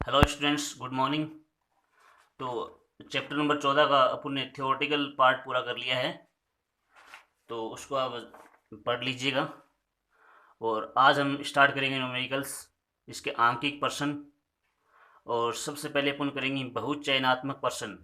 Hello students, good morning. तो chapter number 14 का अपन ने थियोरेटिकल पार्ट पूरा कर लिया है, तो उसको आप पढ़ लीजिएगा। और आज हम स्टार्ट करेंगे न्यूमेरिकल्स, इसके आंकिक प्रश्न। और सबसे पहले अपन करेंगे बहुचयनात्मक प्रश्न,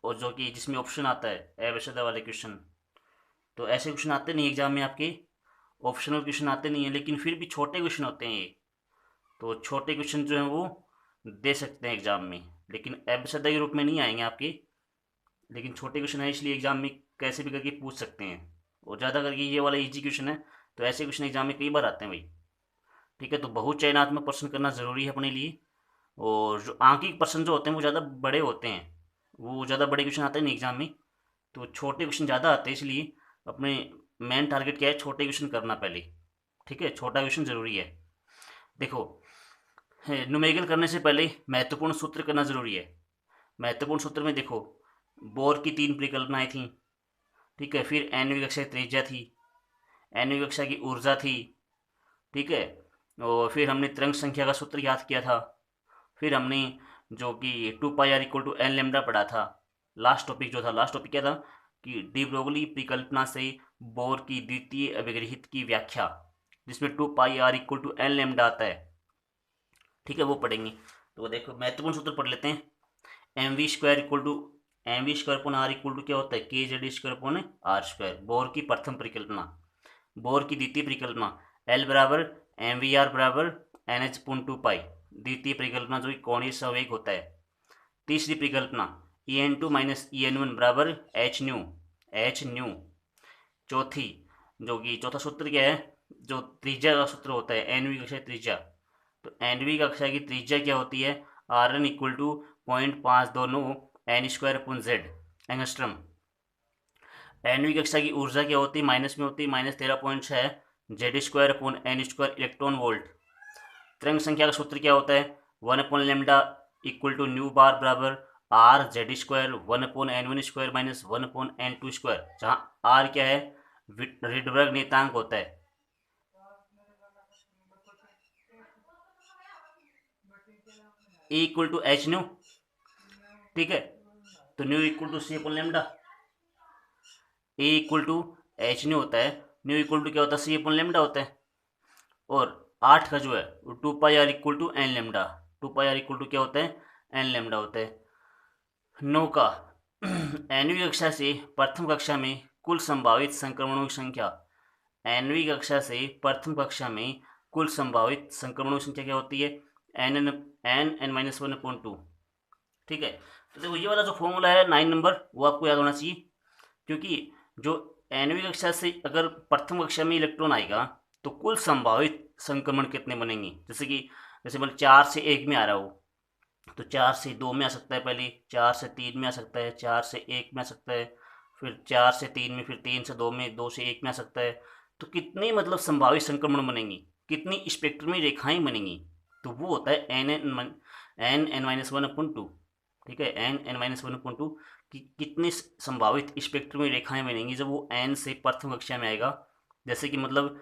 और जो कि जिसमें ऑप्शन आता है अवश्यता वाले क्वेश्चन। तो ऐसे क्वेश्चन आते नहीं एग्जाम में आपके, ऑप्शनल क्वेश्चन आते नहीं है, लेकिन फिर भी छोटे क्वेश्चन होते हैं ये। तो छोटे क्वेश्चन जो हैं वो दे सकते हैं एग्जाम में, लेकिन अवश्यता के रूप में नहीं आएंगे आपके। लेकिन छोटे क्वेश्चन है, इसलिए एग्जाम में कैसे भी करके पूछ सकते हैं। और ज़्यादा करके ये वाला इजी क्वेश्चन है, तो ऐसे क्वेश्चन एग्जाम में कई बार आते हैं भाई। ठीक है, तो बहुचयनात्मक प्रश्न करना ज़रूरी है अपने लिए। और जो आंकिक प्रश्न जो होते हैं वो ज़्यादा बड़े होते हैं, वो ज़्यादा बड़े क्वेश्चन आते हैं नहीं एग्जाम में। तो छोटे क्वेश्चन ज़्यादा आते हैं, इसलिए अपने मेन टारगेट क्या है, छोटे क्वेश्चन करना पहले। ठीक है, छोटा क्वेश्चन ज़रूरी है। देखो, न्यूमेरिकल करने से पहले महत्वपूर्ण सूत्र करना ज़रूरी है। महत्वपूर्ण सूत्र में देखो, बोर की 3 परिकल्पनाएं थी। ठीक है, फिर एनवीं कक्षा की त्रिज्या थी, एनवीं कक्षा की ऊर्जा थी। ठीक है, और फिर हमने तरंग संख्या का सूत्र याद किया था। फिर हमने जो कि 2 पाई r = n लेमडा पढ़ा था। लास्ट टॉपिक जो था, लास्ट टॉपिक क्या था कि डी ब्रोगली परिकल्पना से बोर की द्वितीय अभिगृहित की व्याख्या, जिसमें 2 पाई r = n लेमडा आता है। ठीक है, वो पढ़ेंगे। तो देखो, महत्वपूर्ण सूत्र पढ़ लेते हैं। mv² क्या होता है, kz²/r²। बोर की प्रथम परिकल्पना। बोर की द्वितीय परिकल्पना, L बराबर mvr बराबर nh/2 पाई। द्वितीय परिकल्पना जो कि कोणीय संवेग होता है। तीसरी परिकल्पना, En2 माइनस En1 बराबर h न्यू। चौथी, जो कि चौथा सूत्र क्या है, जो त्रिज्या का सूत्र होता है, एनवी कक्षा की त्रिज्या। तो एनवी कक्षा की त्रिज्या क्या होती है, Rn = 0.529 n² एंगस्ट्रम। एनवी कक्षा की ऊर्जा क्या होती है, माइनस में होती है -13.6 Z²/n² इलेक्ट्रॉन वोल्ट। तरंग संख्या का सूत्र क्या होता है, 1/λ = न्यू बार बराबर R(Z²) 1/n1² माइनस 1/n2², जहाँ R क्या है, रिडबर्ग नियतांक होता है। E = h new. ठीक है, तो new = C/λ। E = h new होता है, न्यू = क्या होता है, C/λ होता है। और 8 का जो है वो 2 पाई r = n लेमडा। 2 पाई r क्या होता है, n लेमडा होता है। 9 का, एनवीं कक्षा से प्रथम कक्षा में कुल संभावित संक्रमणों की संख्या। एनवीं कक्षा से प्रथम कक्षा में कुल संभावित संक्रमणों की संख्या क्या होती है, n(n-1/2)। ठीक है, तो देखो ये वाला जो फॉर्मूला है 9 नंबर, वो आपको याद होना चाहिए। क्योंकि जो एनवीं कक्षा से अगर प्रथम कक्षा में इलेक्ट्रॉन आएगा, तो कुल संभावित संक्रमण कितने बनेंगे। जैसे मतलब 4 से 1 में आ रहा हो, तो 4 से 2 में आ सकता है पहले, 4 से 3 में आ सकता है, 4 से 1 में आ सकता है, फिर 4 से 3 में, फिर 3 से 2 में, 2 से 1 में आ सकता है। तो कितनी मतलब संभावित संक्रमण बनेंगी, कितनी स्पेक्ट्रमी रेखाएं बनेंगी, तो वो होता है n(n-1/2)। ठीक है, n(n-1/2) कि कितनी संभावित स्पेक्ट्रमी रेखाएं बनेंगी जब वो n से प्रथम कक्षा में आएगा। जैसे कि मतलब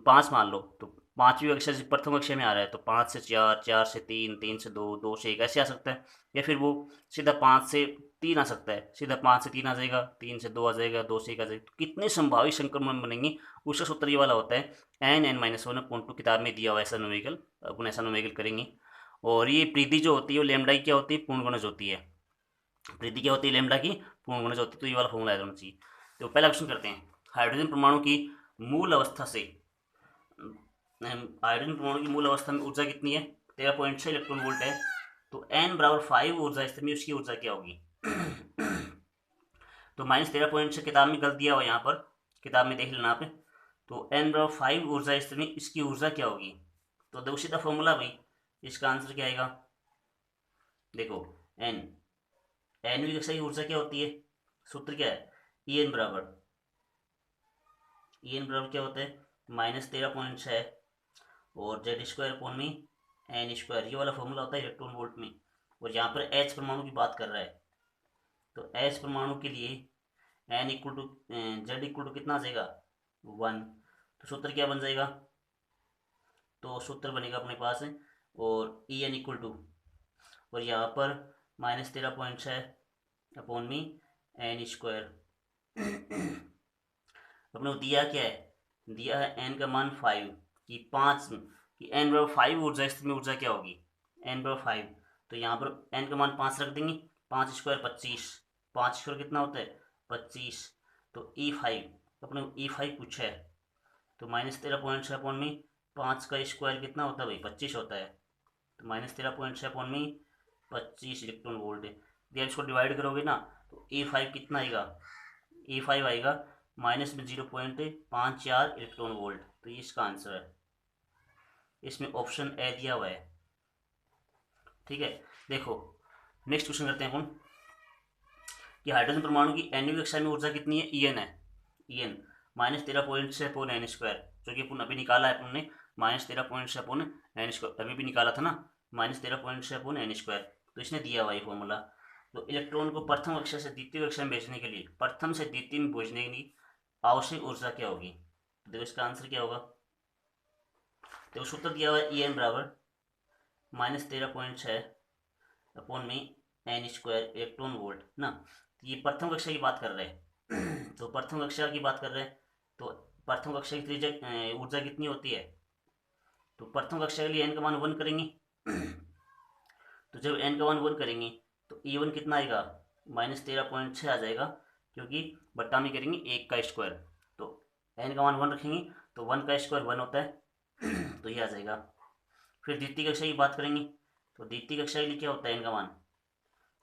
5 मान लो, तो 5वीं कक्षा से प्रथम कक्षा में आ रहा है, तो 5 से 4, 4 से 3, 3 से 2, 2 से 1 ऐसे आ सकता है। या फिर वो सीधा 5 से 3 आ सकता है, सीधा 5 से 3 आ जाएगा, 3 से 2 आ जाएगा, 2 से 1 आ जाएगा। तो कितने संभावित संक्रमण बनेंगे, उसका सूत्र ये वाला होता है, n(n-1/2)। किताब में दिया हुआ ऐसा न्यूमेरिकल, अपन ऐसा न्यूमेरिकल करेंगे। और ये प्रीति जो होती है वो लेमडा की क्या होती है, पूर्ण गुणज होती है। प्रीति क्या होती है, लेमडा की पूर्ण गुणज होती है। तो ये वाला फॉर्मूला याद होना चाहिए। तो पहला क्वेश्चन करते हैं। हाइड्रोजन परमाणु की मूल अवस्था से, हाइड्रोजन परमाणु की मूल अवस्था में ऊर्जा कितनी है, 13.6 इलेक्ट्रॉन वोल्ट है। तो n बराबर 5 ऊर्जा स्तर में उसकी ऊर्जा क्या होगी। तो -13.6 किताब में गलत दिया हुआ, यहाँ पर किताब में देख लेना आप। तो n बराबर 5 ऊर्जा स्तर में इसकी ऊर्जा क्या होगी। तो देखो सीधा फॉर्मूला भाई, इसका आंसर क्या आएगा। देखो, n एनवीं कक्षा की ऊर्जा क्या होती है, सूत्र क्या है, ई एन बराबर क्या होता है, -13.6 और Z² में n²। ये वाला फॉर्मूला होता है इलेक्ट्रॉन वोल्ट में। और यहाँ पर H परमाणु की बात कर रहा है, तो H परमाणु के लिए Z कितना आ जाएगा, 1। तो सूत्र क्या बन जाएगा, तो सूत्र बनेगा अपने पास और ई एन इक्वल टू, और यहाँ पर -13.6 अपॉन में एन स्क्वायर। अपने को दिया क्या है, दिया है एन का मान 5 कि 5 कि एन बराबर 5 ऊर्जा स्थिति में ऊर्जा क्या होगी, एन बराबर 5। तो यहाँ पर एन का मान 5 रख देंगे, 5 स्क्वायर 25, 5 स्क्वायर कितना होता है 25। तो E5 अपने E5 पूछा है, तो -13.6 अपॉन में 5 का स्क्वायर कितना होता है भाई 25 होता है। तो -13.6 अपॉन में 25 इलेक्ट्रॉन वोल्ट है। यदि इसको डिवाइड करोगे ना तो E5 कितना आएगा, E5 आएगा माइनस में 0.54 इलेक्ट्रॉन वोल्ट। तो ये इसका आंसर है, इसमें ऑप्शन ए दिया हुआ है। ठीक है, देखो नेक्स्ट क्वेश्चन करते हैं अपन कि हाइड्रोजन परमाणु की एनवीं कक्षा में ऊर्जा कितनी है, ई एन है, E n -13.6 upon n square, जो कि अपन अभी निकाला है अपन ने, -13.6 अपॉन एन स्क्वायर अभी भी निकाला था ना, -13.6 अपॉन एन स्क्वायर। तो इसने दिया हुआ ये फॉर्मूला। तो इलेक्ट्रॉन को प्रथम कक्षा से द्वितीय कक्षा में भेजने के लिए, प्रथम से द्वितीय में भेजने के लिए आवश्यक ऊर्जा क्या होगी। तो देखो इसका आंसर क्या होगा, देखो सूत्र दिया हुआ है ई एन बराबर -13.6 अपॉन में एन स्क्वायर इलेक्ट्रॉन वोल्ट ना। ये प्रथम कक्षा की बात कर रहे हैं। तो प्रथम कक्षा की बात कर रहे हैं, तो प्रथम कक्षा की ऊर्जा कितनी होती है, तो प्रथम कक्षा के लिए एन का मान 1 करेंगे। तो जब एन का मान 1 करेंगे तो ई वन कितना आएगा -13.6 आ जाएगा, क्योंकि बट्टा में करेंगे 1 का स्क्वायर। तो एन का मान 1 रखेंगे तो 1 का स्क्वायर 1 होता है। तो ये आ जाएगा। फिर द्वितीय कक्षा की बात करेंगे, तो द्वितीय कक्षा के लिए क्या होता है एन का मान,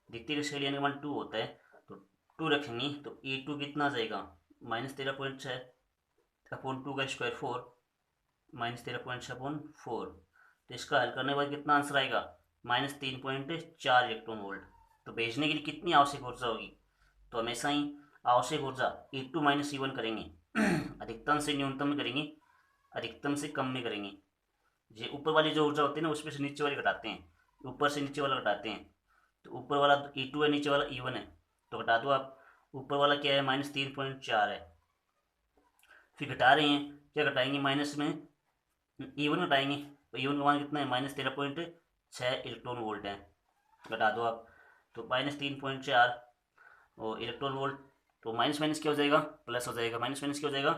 द्वितीय कक्षा के लिए एन का मान 2 होता है। तो 2 रखेंगे तो E2 कितना आ जाएगा -13.6 अपॉन 2 का स्क्वायर 4, -13.6 अपॉन 4। तो इसका हल करने के बाद कितना आंसर आएगा -3.4 इलेक्ट्रॉन वोल्ट। तो भेजने के लिए कितनी आवश्यक ऊर्जा होगी, तो हमेशा ही आवश्यक ऊर्जा E2 - E1 करेंगे। अधिकतम से न्यूनतम में करेंगे, अधिकतम से कम में करेंगे। ये ऊपर वाली जो ऊर्जा होती है ना उसमें से नीचे वाली घटाते हैं, ऊपर से नीचे वाला घटाते हैं। तो ऊपर वाला E2 है, नीचे वाला E1 है, तो घटा दो आप। ऊपर वाला क्या है -3.4 है, फिर घटा रहे हैं, क्या घटाएंगे माइनस में E1 घटाएंगे। तो E1 का मान कितना है -13.6 इलेक्ट्रॉन वोल्ट है, घटा दो आप। तो -3.4 और इलेक्ट्रॉन वोल्ट, तो माइनस माइनस क्या हो जाएगा प्लस हो जाएगा, माइनस माइनस क्या हो जाएगा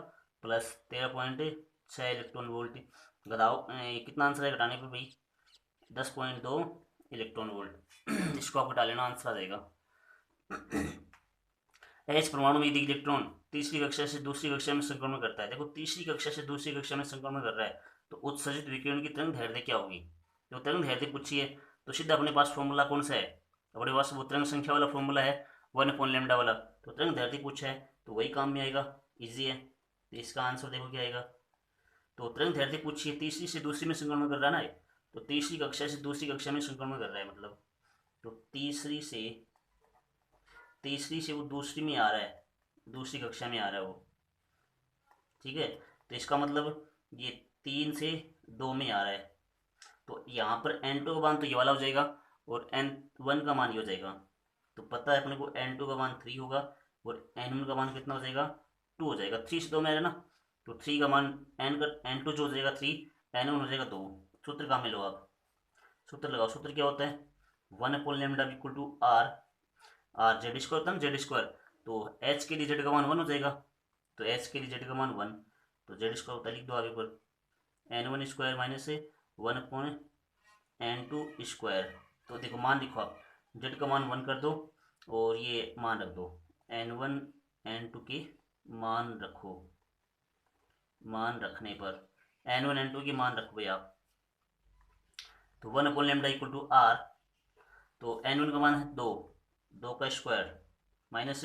प्लस, 13.6 इलेक्ट्रॉन वोल्ट। घटाओ कितना आंसर है घटाने पर भाई 10.2 इलेक्ट्रॉन वोल्ट। इसको आप घटा लेना, आंसर आ जाएगा। एच परमाणु में यदि इलेक्ट्रॉन तीसरी कक्षा से दूसरी कक्षा में संक्रमण करता है, देखो तीसरी कक्षा से दूसरी कक्षा में संक्रमण कर रहा है, तो उत्सर्जित विकिरण की तरंग दैर्ध्य क्या होगी। जो तरंग दैर्ध्य पूछी है तो सीधा अपने पास फॉर्मूला कौन सा है, अपने पास वो तरंग संख्या वाला फॉर्मूला है 1/λ वाला। तो तरंग दैर्ध्य पूछा है तो वही काम में आएगा, ईजी है। तो इसका आंसर देखो क्या आएगा। तो तरंग दैर्ध्य पूछी है, तीसरी से दूसरी में संक्रमण कर रहा है ना, तो तीसरी कक्षा से दूसरी कक्षा में संक्रमण कर रहा है मतलब, तो तीसरी से वो दूसरी में आ रहा है, दूसरी कक्षा में आ रहा है वो। ठीक है, तो इसका मतलब ये 3 से 2 में आ रहा है। तो यहाँ पर N2 का मान तो ये वाला हो जाएगा और N1 का मान ये हो जाएगा। तो पता है अपने को N2 का मान 3 होगा और N1 का मान कितना हो जाएगा 2 हो जाएगा। 3 से 2 में है ना, तो 3 का मान N2 जो हो जाएगा 3, N1 हो जाएगा 2। सूत्र काम में लो आप, सूत्र लगाओ। सूत्र क्या होता है 1/λ equal to R, R Z square होता है ना, जेड स्क्वायर। तो एच के लिए जेड का मान 1 हो जाएगा, तो एच के लिए जेड का मान 1, तो जेड स्क्वायर होता है, लिख दो आगे पर N1 square minus 1/N2 square. तो देखो मान लिखो आप, जेड का मान 1 कर दो और ये मान रख दो, N1 N2 के मान रखो। मान रखने पर N1 N2 के मान रखो भाई आप, तो 1/λ इक्वल टू R। तो N1 का मान है 2, 2 का स्क्वायर माइनस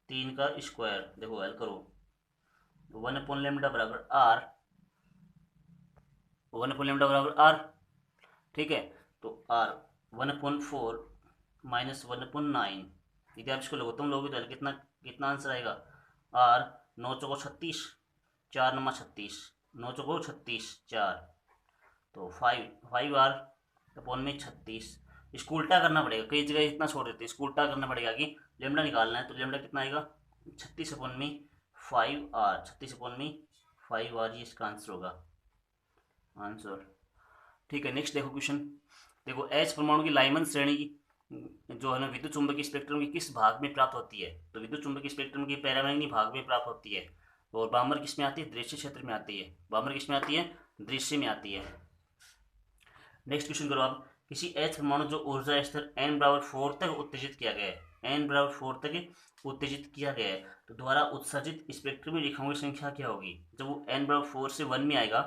3 का स्क्वायर। देखो हल करो, 1/λ बराबर R, 1/λ बराबर R। ठीक है, तो R 1/4 माइनस 1/9। यदि आप इसको तुम लोगे तो कितना कितना आंसर आएगा R 9 चौको 36, 4 नंबर 36, 9 चौको 36 4, तो 5R अपॉन में 36। इसको उल्टा करना पड़ेगा, कई जगह इतना छोड़ देते हैं, इसको उल्टा करना पड़ेगा कि लेमडा निकालना है। तो लेमडा कितना आएगा 36 अपॉन में 5R, 36 अपॉन में 5R, ये इसका आंसर होगा आंसर। ठीक है, नेक्स्ट देखो क्वेश्चन। देखो एच परमाणु की लाइमन श्रेणी की जो है ना विद्युत चुंबकीय स्पेक्ट्रम के किस भाग में प्राप्त होती है? तो विद्युत चुंबकीय स्पेक्ट्रम की पैरामैग्नेटिक भाग में प्राप्त होती है। और बामर किस में आती है? दृश्य क्षेत्र में आती है। बामर किस में आती है? दृश्य में आती है। नेक्स्ट क्वेश्चन करो आप। किसी एच परमाणु जो ऊर्जा स्तर n=4 तक उत्तेजित किया गया है, n=4 तक उत्तेजित किया गया है, तो द्वारा उत्सर्जित स्पेक्ट्रमी रेखाओं की संख्या क्या होगी? जब वो n=4 से 1 में आएगा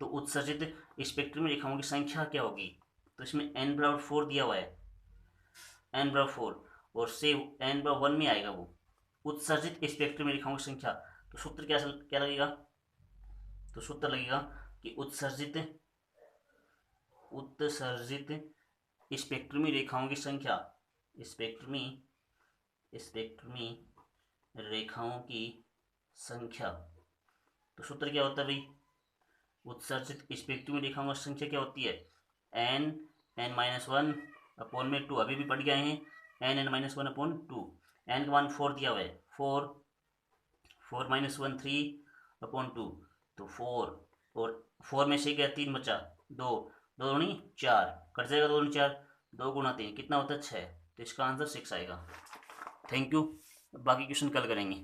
तो उत्सर्जित स्पेक्ट्रमी रेखाओं की संख्या क्या होगी? तो इसमें n=4 दिया हुआ है, n=4 और से n=1 में आएगा वो उत्सर्जित स्पेक्ट्रमी रेखाओं की संख्या। तो सूत्र क्या लगेगा? तो सूत्र लगेगा कि उत्सर्जित स्पेक्ट्रमी रेखाओं की संख्या, स्पेक्ट्रमी रेखाओं की संख्या। तो सूत्र क्या होता है भाई? उत्सर्जित स्पेक्ट्रमी रेखाओं की संख्या क्या होती है? n(n-1) अपॉन में 2, अभी भी पढ़ गए हैं, n(n-1) अपॉन 2। n का मान 4 दिया हुआ है, 4 माइनस 1 3 अपॉन 2, तो 4 और 4 में से क्या 3 बचा, 2 दूनी 4, कट जाएगा 2 दूनी 4, 2 गुणा 3 कितना होता है 6। तो इसका आंसर 6 आएगा। थैंक यू, बाकी क्वेश्चन कल करेंगे।